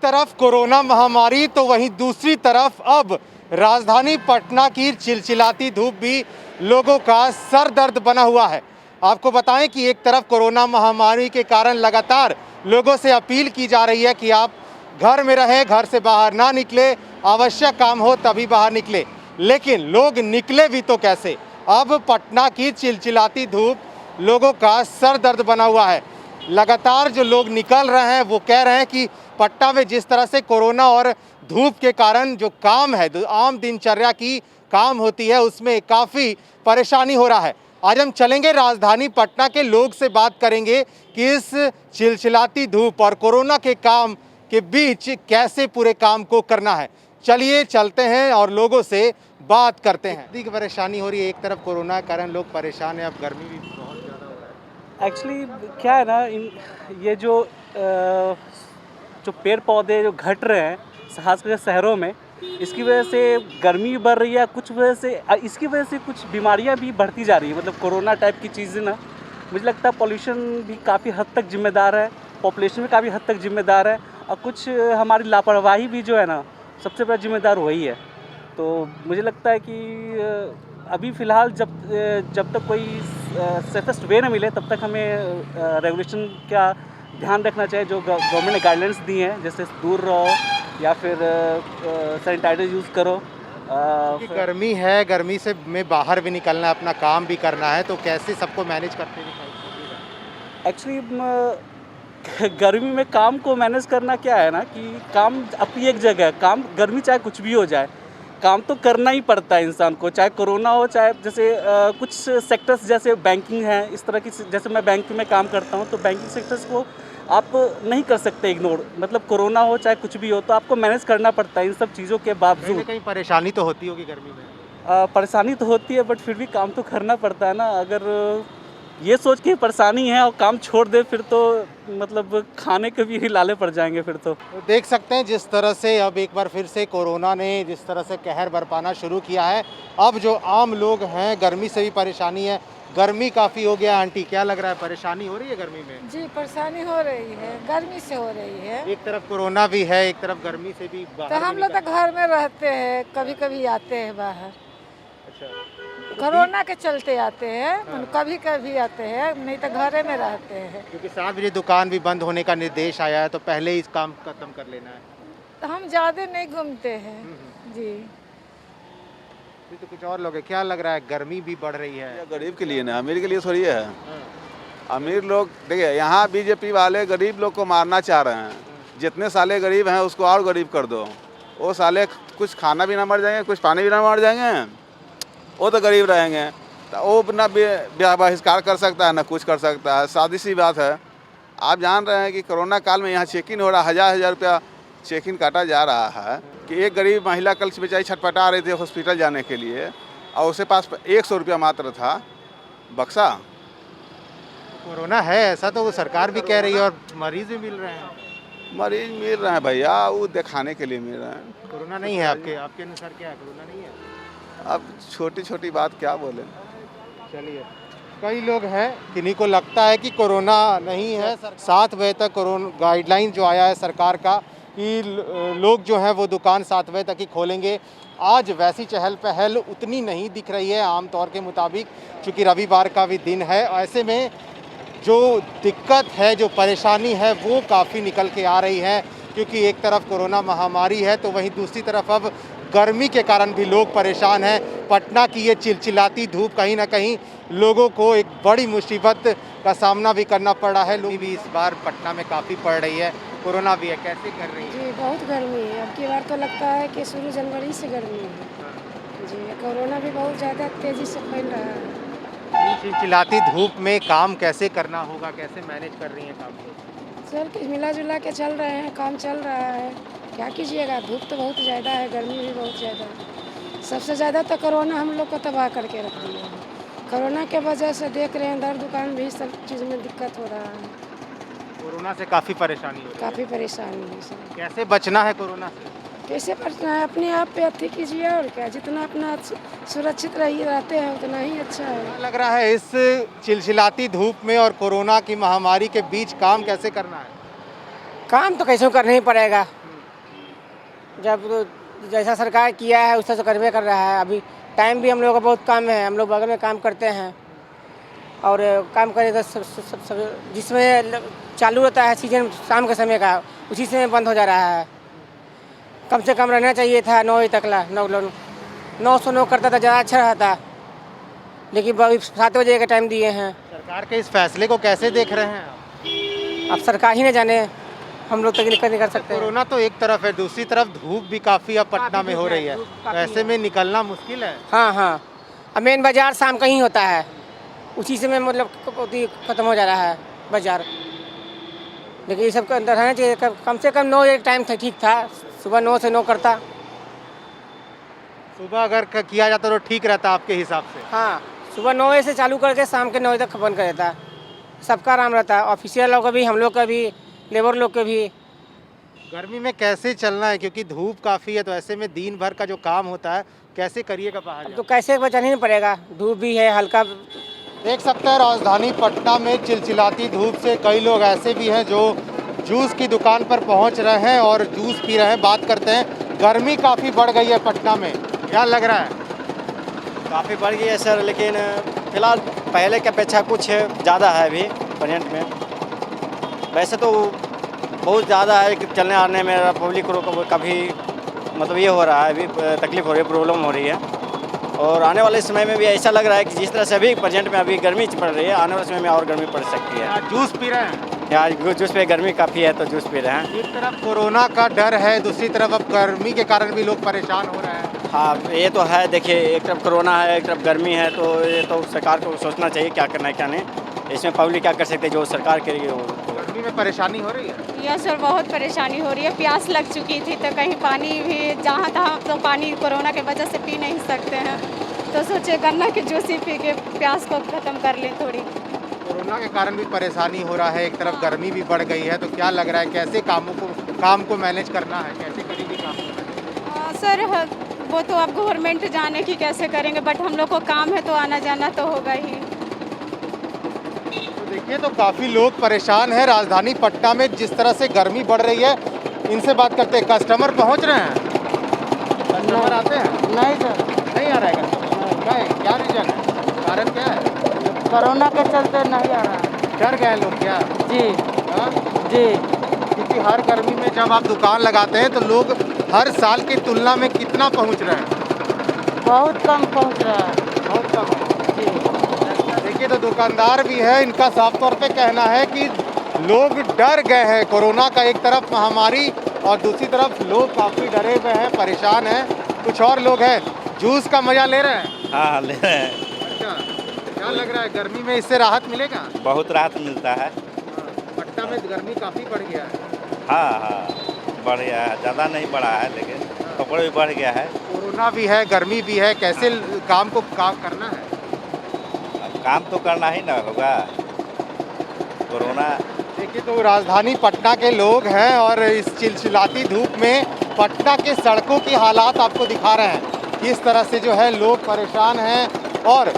तरफ कोरोना महामारी तो वहीं दूसरी तरफ अब राजधानी पटना की चिलचिलाती धूप भी लोगों का सर दर्द बना हुआ है। आपको बताएं कि एक तरफ कोरोना महामारी के कारण लगातार लोगों से अपील की जा रही है कि आप घर में रहें, घर से बाहर ना निकले, आवश्यक काम हो तभी बाहर निकले, लेकिन लोग निकले भी तो कैसे। अब पटना की चिलचिलाती धूप लोगों का सर दर्द बना हुआ है। लगातार जो लोग निकल रहे हैं वो कह रहे हैं कि पटना में जिस तरह से कोरोना और धूप के कारण जो काम है, आम दिनचर्या की काम होती है, उसमें काफ़ी परेशानी हो रहा है। आज हम चलेंगे राजधानी पटना के लोग से बात करेंगे कि इस चिलचिलाती धूप और कोरोना के काम के बीच कैसे पूरे काम को करना है। चलिए चलते हैं और लोगों से बात करते हैं। अधिक परेशानी हो रही है, एक तरफ कोरोना के कारण लोग परेशान हैं, अब गर्मी भी बहुत ज़्यादा हो रहा है। एक्चुअली क्या है ना, ये जो पेड़ पौधे जो घट रहे हैं खासकर शहरों में, इसकी वजह से गर्मी बढ़ रही है। कुछ वजह से इसकी वजह से कुछ बीमारियां भी बढ़ती जा रही है, मतलब कोरोना टाइप की चीज़ें ना। मुझे लगता है पॉल्यूशन भी काफ़ी हद तक जिम्मेदार है, पॉपुलेशन भी काफ़ी हद तक जिम्मेदार है, और कुछ हमारी लापरवाही भी जो है ना, सबसे बड़ा जिम्मेदार वही है। तो मुझे लगता है कि अभी फ़िलहाल जब तक कोई सेफेस्ट वे ना मिले तब तक हमें रेगुलेशन का ध्यान रखना चाहिए, जो गवर्नमेंट ने गाइडलाइंस दी हैं, जैसे दूर रहो या फिर सैनिटाइजर यूज़ करो। गर्मी है, गर्मी से में बाहर भी निकलना है, अपना काम भी करना है, तो कैसे सबको मैनेज करते हैं? एक्चुअली गर्मी में काम को मैनेज करना क्या है ना, कि काम अपनी एक जगह है। काम गर्मी चाहे कुछ भी हो जाए, काम तो करना ही पड़ता है इंसान को, चाहे कोरोना हो, चाहे जैसे कुछ सेक्टर्स जैसे बैंकिंग है, इस तरह की, जैसे मैं बैंक में काम करता हूँ, तो बैंकिंग सेक्टर्स को आप नहीं कर सकते इग्नोर। मतलब कोरोना हो चाहे कुछ भी हो, तो आपको मैनेज करना पड़ता है इन सब चीज़ों के बावजूद। कहीं परेशानी तो होती होगी गर्मी में? परेशानी तो होती है, बट फिर भी काम तो करना पड़ता है ना। अगर ये सोच के परेशानी है और काम छोड़ दे, फिर तो मतलब खाने के भी लाले पड़ जाएंगे फिर तो। देख सकते हैं जिस तरह से अब एक बार फिर से कोरोना ने जिस तरह से कहर बरपाना शुरू किया है, अब जो आम लोग हैं गर्मी से भी परेशानी है। गर्मी काफ़ी हो गया। आंटी, क्या लग रहा है, परेशानी हो रही है गर्मी में? जी, परेशानी हो रही है, गर्मी से हो रही है। एक तरफ कोरोना भी है, एक तरफ गर्मी से भी बाहर तो हम भी लोग तो निकल- घर में रहते हैं, कभी कभी आते हैं बाहर। अच्छा, कोरोना के चलते आते हैं, कभी कभी आते हैं, नहीं तो घरे में रहते हैं। क्योंकि 7 बजे दुकान भी बंद होने का निर्देश आया है, तो पहले ही इस काम खत्म कर लेना है। तो हम ज़्यादा नहीं घूमते हैं जी। ये तो कुछ और लोग है, क्या लग रहा है, गर्मी भी बढ़ रही है? ये गरीब के लिए ना, अमीर के लिए थोड़ी है। अमीर लोग देखिए, यहाँ बीजेपी वाले गरीब लोग को मारना चाह रहे हैं। जितने साले गरीब हैं उसको और गरीब कर दो। वो साले कुछ खाना भी ना मर जाएंगे, कुछ पानी भी ना मर जाएंगे, वो तो गरीब रहेंगे। तो वो ना बहिष्कार कर सकता है ना कुछ कर सकता है। सादी सी बात है। आप जान रहे हैं कि कोरोना काल में यहाँ चेक इन हो रहा, 1000 रुपया चेक इन काटा जा रहा है। कि एक गरीब महिला कल से बेचारी छटपटा रही थी हॉस्पिटल जाने के लिए, और उसके पास 100 रुपया मात्र था बक्सा। कोरोना है ऐसा तो वो सरकार भी कह रही है, और मरीज भी मिल रहे हैं। मरीज मिल रहे हैं भैया, वो दिखाने के लिए मिल रहे हैं। कोरोना नहीं है आपके अनुसार? क्या है, कोरोना नहीं है? अब छोटी छोटी बात क्या बोले। चलिए, कई लोग हैं किन्हीं को लगता है कि कोरोना नहीं है। 7 बजे तक कोरोना गाइडलाइन जो आया है सरकार का कि लोग जो हैं वो दुकान 7 बजे तक ही खोलेंगे। आज वैसी चहल पहल उतनी नहीं दिख रही है आमतौर के मुताबिक, चूँकि रविवार का भी दिन है। ऐसे में जो दिक्कत है, जो परेशानी है, वो काफ़ी निकल के आ रही है, क्योंकि एक तरफ कोरोना महामारी है तो वहीं दूसरी तरफ अब गर्मी के कारण भी लोग परेशान हैं। पटना की ये चिलचिलाती धूप कहीं ना कहीं लोगों को एक बड़ी मुसीबत का सामना भी करना पड़ा है। लोग भी इस बार पटना में काफ़ी पड़ रही है, कोरोना भी है। कैसे कर रही है? जी, बहुत गर्मी है। अब की बार तो लगता है कि शुरू जनवरी से गर्मी है जी। कोरोना भी बहुत ज़्यादा तेज़ी से फैल रहा है। चिलचिलाती धूप में काम कैसे करना होगा, कैसे मैनेज कर रही हैं काम को? चल के मिला जुला के चल रहे हैं, काम चल रहा है। क्या कीजिएगा, धूप तो बहुत ज़्यादा है, गर्मी भी बहुत ज़्यादा है। सबसे ज़्यादा तो कोरोना हम लोग को तबाह करके रख दिया है। कोरोना के वजह से देख रहे हैं दर दुकान भी सब चीज़ में दिक्कत हो रहा है। कोरोना से काफ़ी परेशानी हो रही है। काफ़ी परेशानी है सर। कैसे बचना है कोरोना से? कैसे बचना है, अपने आप पे अथी कीजिए, और क्या, जितना अपना सुरक्षित रहते हैं उतना ही अच्छा है। क्या लग रहा है इस चिलचिलाती धूप में और कोरोना की महामारी के बीच काम कैसे करना है? काम तो कैसे करना ही पड़ेगा। जब जैसा सरकार किया है उससे तो करवे कर रहा है। अभी टाइम भी हम लोगों का बहुत कम है, हम लोग बगल में काम करते हैं और काम करें तो जिसमें चालू रहता है सीजन शाम के समय का, उसी समय बंद हो जा रहा है। कम से कम रहना चाहिए था 9 बजे तक ला, 9 से 9 करता था ज़्यादा अच्छा रहता, लेकिन अभी 7 बजे का टाइम दिए हैं। सरकार के इस फैसले को कैसे देख रहे हैं आप? अब सरकार ही न जाने, हम लोग तक नहीं कर सकते। कोरोना तो एक तरफ है, दूसरी तरफ धूप भी काफ़ी अब पटना में हो रही है, धूप तो काफ़ी ऐसे है। में निकलना मुश्किल है। हाँ हाँ, अब मेन बाजार शाम का ही होता है, उसी समय मतलब ख़त्म हो जा रहा है बाजार। लेकिन ये सब के अंदर है चाहिए, कम से कम 9 एक टाइम था, ठीक था, सुबह 9 से 9 करता। सुबह अगर किया जाता तो ठीक रहता आपके हिसाब से? हाँ, सुबह 9 बजे से चालू करके शाम के 9 बजे तक बंद कर देता, सबका आराम रहता, ऑफिशियल लोग का भी, हम लोग का भी, लेबर लोग के भी। गर्मी में कैसे चलना है, क्योंकि धूप काफ़ी है, तो ऐसे में दिन भर का जो काम होता है कैसे करिएगा बाहर तो कैसे बचाना ही पड़ेगा, धूप भी है हल्का। देख सकते हैं राजधानी पटना में चिलचिलाती धूप से कई लोग ऐसे भी हैं जो जूस की दुकान पर पहुंच रहे हैं और जूस पी रहे हैं। बात करते हैं, गर्मी काफ़ी बढ़ गई है पटना में, क्या लग रहा है? काफ़ी बढ़ गई है सर, लेकिन फ़िलहाल पहले की अपेक्षा कुछ ज़्यादा है अभी प्रेजेंट में। वैसे तो बहुत ज़्यादा है कि चलने आने में पब्लिक को कभी मतलब ये हो रहा है, अभी तकलीफ़ हो रही है, प्रॉब्लम हो रही है। और आने वाले समय में भी ऐसा लग रहा है कि जिस तरह से अभी प्रेजेंट में अभी गर्मी पड़ रही है, आने वाले समय में और गर्मी पड़ सकती है। जूस पी रहे हैं? यहाँ जूस पे गर्मी काफ़ी है तो जूस पी रहे हैं। एक तरफ कोरोना का डर है, दूसरी तरफ अब गर्मी के कारण भी लोग परेशान हो रहे हैं। हाँ, ये तो है। देखिए, एक तरफ कोरोना है, एक तरफ गर्मी है, तो ये तो सरकार को सोचना चाहिए क्या करना है क्या नहीं। इसमें पब्लिक क्या कर सकते है, जो सरकार करेगी वो। गर्मी में परेशानी हो रही है? यस सर, बहुत परेशानी हो रही है। प्यास लग चुकी थी तो कहीं पानी भी जहाँ तहाँ तो पानी कोरोना के वजह से पी नहीं सकते हैं, तो सोचे गन्ना की जूस ही पी के प्यास को ख़त्म कर लें थोड़ी। कोरोना के कारण भी परेशानी हो रहा है, एक तरफ गर्मी भी बढ़ गई है, तो क्या लग रहा है कैसे काम को मैनेज करना है, कैसे करेंगे काम? सर वो तो अब गवर्नमेंट जाने की कैसे करेंगे, बट हम लोग को काम है तो आना जाना तो होगा ही। तो देखिए, तो काफ़ी लोग परेशान हैं राजधानी पटना में, जिस तरह से गर्मी बढ़ रही है। इनसे बात करते हैं, कस्टमर पहुंच रहे हैं? कस्टमर आते हैं? नहीं सर, नहीं आ रहा है कस्टमर, क्या रीजन है, कारण क्या है? कोरोना के चलते नहीं आ रहा है। डर गए लोग क्या? जी हाँ? जी, क्योंकि हर गर्मी में जब आप दुकान लगाते हैं तो लोग हर साल की तुलना में कितना पहुंच रहे हैं? बहुत कम पहुंच रहा है। बहुत कम है। देखिए, तो दुकानदार भी है, इनका साफ तौर पे कहना है कि लोग डर गए हैं। कोरोना का एक तरफ महामारी और दूसरी तरफ लोग काफ़ी डरे हुए हैं, परेशान हैं। कुछ और लोग हैं, जूस का मज़ा ले रहे हैं। हाँ, ले रहे हैं। अच्छा, क्या लग रहा है, गर्मी में इससे राहत मिलेगा? बहुत राहत मिलता है। पटना में गर्मी काफ़ी बढ़ गया है। हाँ, बढ़ गया है, ज़्यादा नहीं बढ़ा है, लेकिन कपड़े भी बढ़ गया है। कोरोना भी है, गर्मी भी है, कैसे काम करना है? अब काम तो करना ही ना होगा, कोरोना। देखिए, तो राजधानी पटना के लोग हैं और इस चिलचिलाती धूप में पटना के सड़कों की हालात आपको दिखा रहे हैं। किस तरह से जो है लोग परेशान हैं और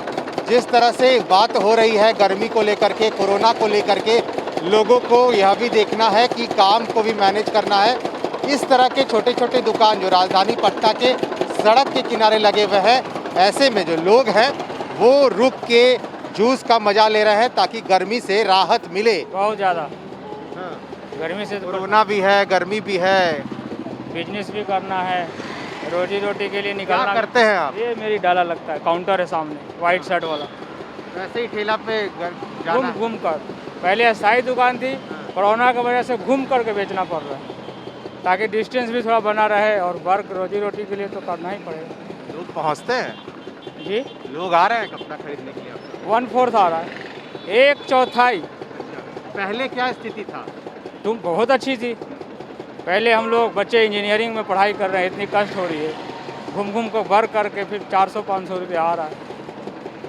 जिस तरह से बात हो रही है गर्मी को लेकर के, कोरोना को लेकर के, लोगों को यह भी देखना है कि काम को भी मैनेज करना है। इस तरह के छोटे छोटे दुकान जो राजधानी पटना के सड़क के किनारे लगे हुए हैं, ऐसे में जो लोग हैं वो रुक के जूस का मज़ा ले रहे हैं ताकि गर्मी से राहत मिले। बहुत ज़्यादा गर्मी से कोरोना भी है, गर्मी भी है, बिजनेस भी करना है, रोजी रोटी के लिए क्या निकलना। करते हैं आप? ये मेरी डाला लगता है, काउंटर है सामने, वाइट शर्ट वाला। वैसे ही ठेला पे घूम घूम कर, पहले अस्थायी दुकान थी, कोरोना की वजह से घूम करके बेचना पड़ रहा है, ताकि डिस्टेंस भी थोड़ा बना रहे और वर्क रोजी रोटी के लिए तो करना ही पड़ेगा। लोग पहुंचते हैं जी, लोग आ रहे हैं कपड़ा खरीदने के लिए? 1/4 आ रहा है, 1/4। पहले क्या स्थिति था? तुम बहुत अच्छी थी। पहले हम लोग बच्चे इंजीनियरिंग में पढ़ाई कर रहे हैं, इतनी कष्ट हो रही है, घूम घूम को वर्क करके फिर 400-500 रुपये आ रहा है,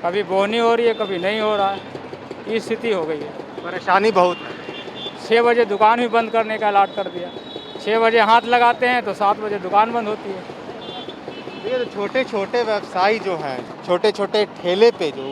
कभी बोनी हो रही है कभी नहीं हो रहा है, ये स्थिति हो गई है। परेशानी बहुत है। 6 बजे दुकान भी बंद करने का अलर्ट कर दिया, 6 बजे हाथ लगाते हैं तो 7 बजे दुकान बंद होती है। ये तो छोटे छोटे व्यवसायी जो हैं, छोटे छोटे ठेले पे जो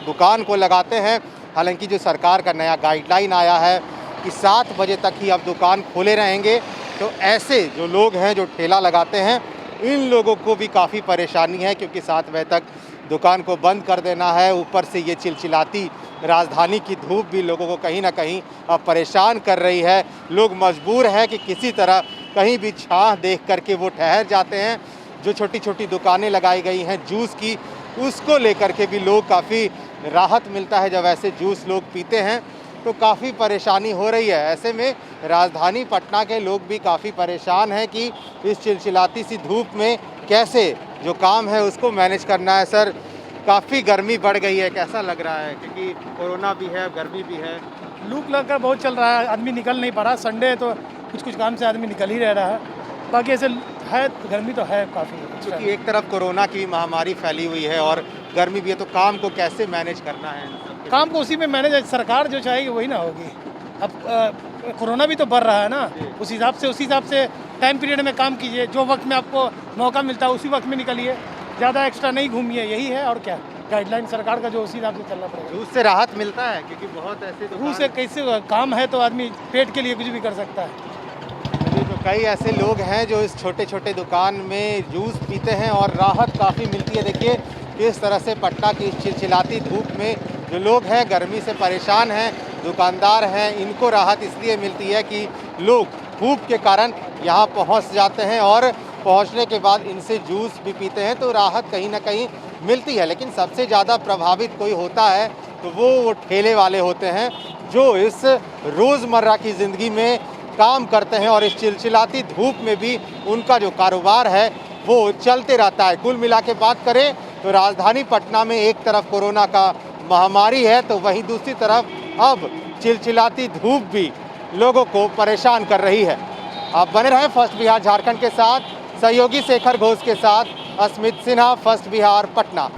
दुकान को लगाते हैं, हालांकि जो सरकार का नया गाइडलाइन आया है कि 7 बजे तक ही अब दुकान खोले रहेंगे, तो ऐसे जो लोग हैं जो ठेला लगाते हैं, इन लोगों को भी काफ़ी परेशानी है, क्योंकि 7 बजे तक दुकान को बंद कर देना है। ऊपर से ये चिलचिलाती राजधानी की धूप भी लोगों को कहीं ना कहीं अब परेशान कर रही है। लोग मजबूर हैं कि किसी तरह कहीं भी छांव देख करके वो ठहर जाते हैं। जो छोटी छोटी दुकानें लगाई गई हैं जूस की, उसको लेकर के भी लोग काफ़ी राहत मिलता है। जब ऐसे जूस लोग पीते हैं तो काफ़ी परेशानी हो रही है। ऐसे में राजधानी पटना के लोग भी काफ़ी परेशान हैं कि इस चिलचिलाती सी धूप में कैसे जो काम है उसको मैनेज करना है। सर, काफ़ी गर्मी बढ़ गई है, कैसा लग रहा है? क्योंकि कोरोना भी है, गर्मी भी है। लू लगकर बहुत चल रहा है, आदमी निकल नहीं पा रहा। संडे है तो कुछ काम से आदमी निकल ही रह रहा है। बाकी ऐसे है, गर्मी तो है काफ़ी। क्योंकि एक तरफ कोरोना की महामारी फैली हुई है और गर्मी भी है, तो काम को कैसे मैनेज करना है? काम को उसी में मैनेज सरकार जो चाहेगी वही ना होगी। अब कोरोना भी तो बढ़ रहा है ना, उस हिसाब से टाइम पीरियड में काम कीजिए। जो वक्त में आपको मौका मिलता है उसी वक्त में निकलिए, ज़्यादा एक्स्ट्रा नहीं घूमिए, यही है। और क्या, गाइडलाइन सरकार का जो उसी हिसाब से चलना पड़ेगा। उससे राहत मिलता है, क्योंकि बहुत ऐसे रूस से कैसे काम है तो आदमी पेट के लिए कुछ भी कर सकता है। तो कई ऐसे लोग हैं जो इस छोटे छोटे दुकान में जूस पीते हैं और राहत काफ़ी मिलती है। देखिए किस तरह से पटना की इस चिलचिलाती धूप में जो लोग हैं गर्मी से परेशान हैं, दुकानदार हैं, इनको राहत इसलिए मिलती है कि लोग धूप के कारण यहाँ पहुँच जाते हैं और पहुँचने के बाद इनसे जूस भी पीते हैं, तो राहत कहीं ना कहीं मिलती है। लेकिन सबसे ज़्यादा प्रभावित कोई होता है तो वो ठेले वाले होते हैं जो इस रोज़मर्रा की ज़िंदगी में काम करते हैं और इस चिलचिलाती धूप में भी उनका जो कारोबार है वो चलते रहता है। कुल मिला के बात करें तो राजधानी पटना में एक तरफ कोरोना का महामारी है, तो वहीं दूसरी तरफ अब चिलचिलाती धूप भी लोगों को परेशान कर रही है। आप बने रहें फर्स्ट बिहार झारखंड के साथ। सहयोगी शेखर घोष के साथ अस्मित सिन्हा, फर्स्ट बिहार पटना।